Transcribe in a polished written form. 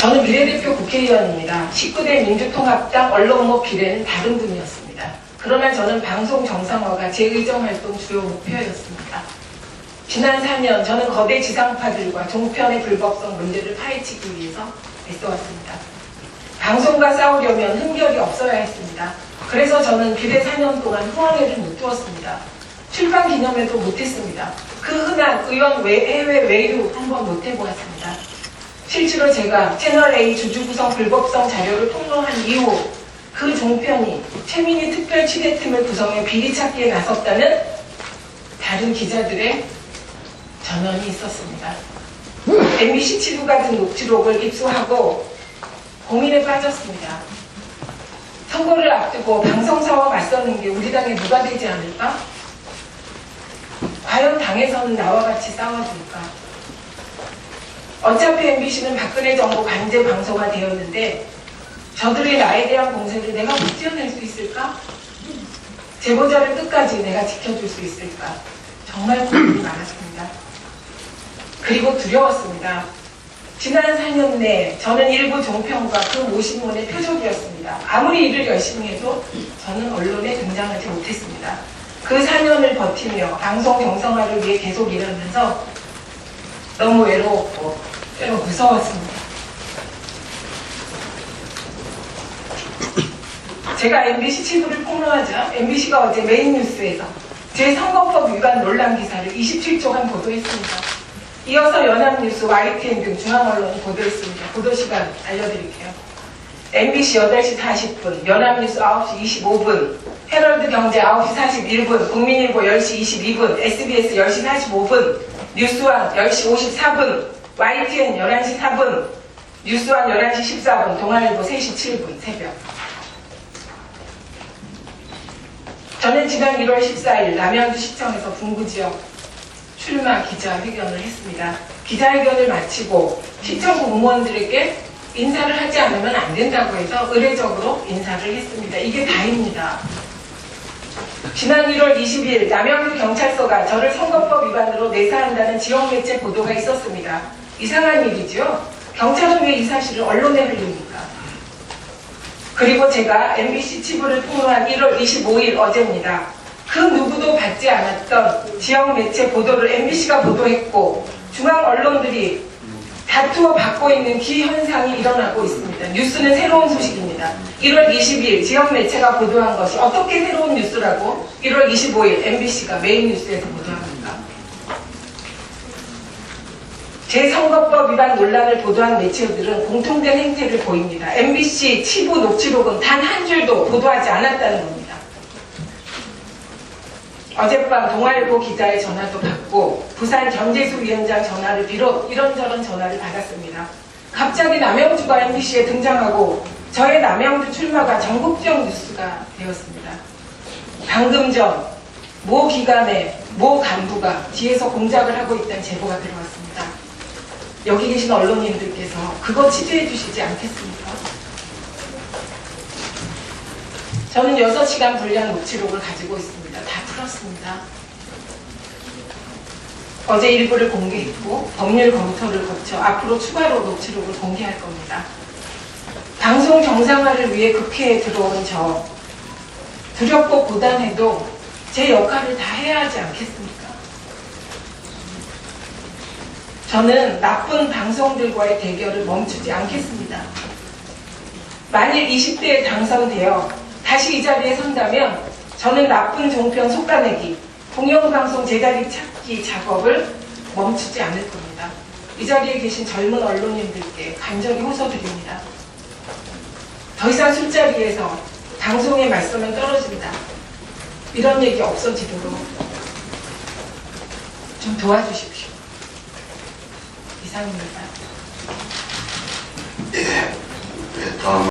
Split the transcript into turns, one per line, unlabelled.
저는 비례대표 국회의원입니다. 19대 민주통합당 언론모 비례는 다른 분이었습니다. 그러나 저는 방송 정상화가 제 의정활동 주요 목표였습니다. 지난 4년 저는 거대 지상파들과 종편의 불법성 문제를 파헤치기 위해서 애써왔습니다. 방송과 싸우려면 흠결이 없어야 했습니다. 그래서 저는 비례 4년 동안 후원회를 못 두었습니다. 출판 기념회도 못했습니다. 그 흔한 의원 해외 외유 한번 못 해보았습니다. 실제로 제가 채널A 주주구성 불법성 자료를 폭로한 이후 그 종편이 최민희 특별취재팀을 구성해 비리 찾기에 나섰다는 다른 기자들의 전언이 있었습니다. MBC 치부가 든 녹취록을 입수하고 고민에 빠졌습니다. 선거를 앞두고 방송사와 맞서는 게 우리 당에 누가 되지 않을까? 과연 당에서는 나와 같이 싸워줄까? 어차피 MBC는 박근혜 정부 관제 방송화 되었는데 저들이 나에 대한 공세를 내가 못 지어낼 수 있을까? 제보자를 끝까지 내가 지켜줄 수 있을까? 정말 고민이 많았습니다. 그리고 두려웠습니다. 지난 4년 내 저는 일부 종편과 그 모신문의 표적이었습니다. 아무리 일을 열심히 해도 저는 언론에 등장하지 못했습니다. 그 4년을 버티며 방송 정상화를 위해 계속 일하면서 너무 외로웠고 때로 무서웠습니다. 제가 MBC 치부를 폭로하자 MBC가 어제 메인 뉴스에서 제 선거법 위반 논란 기사를 27조간 보도했습니다. 이어서 연합뉴스, YTN 등 중앙언론이 보도했습니다. 보도시간 알려드릴게요. MBC 8시 40분, 연합뉴스 9시 25분, 헤럴드 경제 9시 41분, 국민일보 10시 22분, SBS 10시 45분, 뉴스완 10시 54분, YTN 11시 4분, 뉴스완 11시 14분, 동아일보 3시 7분, 새벽. 저는 지난 1월 14일 남양주시청에서 분구지역 출마 기자회견을 했습니다. 기자회견을 마치고 시청 공무원들에게 인사를 하지 않으면 안 된다고 해서 의례적으로 인사를 했습니다. 이게 다입니다. 지난 1월 20일 남양주 경찰서가 저를 선거법 위반으로 내사한다는 지역 매체 보도가 있었습니다. 이상한 일이죠. 경찰은 왜 이 사실을 언론에 흘립니까? 그리고 제가 MBC 치부를 폭로한 1월 25일 어제입니다. 그 누구도 받지 않았던 지역 매체 보도를 MBC가 보도했고 중앙 언론들이 다투어 받고 있는 기현상이 일어나고 있습니다. 뉴스는 새로운 소식입니다. 1월 20일 지역 매체가 보도한 것이 어떻게 새로운 뉴스라고 1월 25일 MBC가 메인 뉴스에서 보도합니까? 제 선거법 위반 논란을 보도한 매체들은 공통된 행태를 보입니다. MBC 치부 녹취록은 단 한 줄도 보도하지 않았다는 겁니다. 어젯밤 동아일보 기자의 전화도 받고 부산 전재수 위원장 전화를 비롯 이런저런 전화를 받았습니다. 갑자기 남양주가 MBC에 등장하고 저의 남양주 출마가 전국적 뉴스가 되었습니다. 방금 전 모 기관의 모 간부가 뒤에서 공작을 하고 있다는 제보가 들어왔습니다. 여기 계신 언론인들께서 그거 취재해 주시지 않겠습니까? 저는 6시간 분량 녹취록을 가지고 있습니다. 다 풀었습니다. 어제 일부를 공개했고 법률 검토를 거쳐 앞으로 추가로 녹취록을 공개할 겁니다. 방송 정상화를 위해 국회에 들어온 저 두렵고 고단해도 제 역할을 다 해야 하지 않겠습니까? 저는 나쁜 방송들과의 대결을 멈추지 않겠습니다. 만일 20대에 당선되어 다시 이 자리에 선다면 저는 나쁜 종편 속아내기, 공영방송 제자리 찾기 작업을 멈추지 않을 겁니다. 이 자리에 계신 젊은 언론인들께 간절히 호소드립니다. 더 이상 술자리에서 방송에 맞서면 떨어진다. 이런 얘기 없어지도록 좀 도와주십시오. 이상입니다.
예, 다음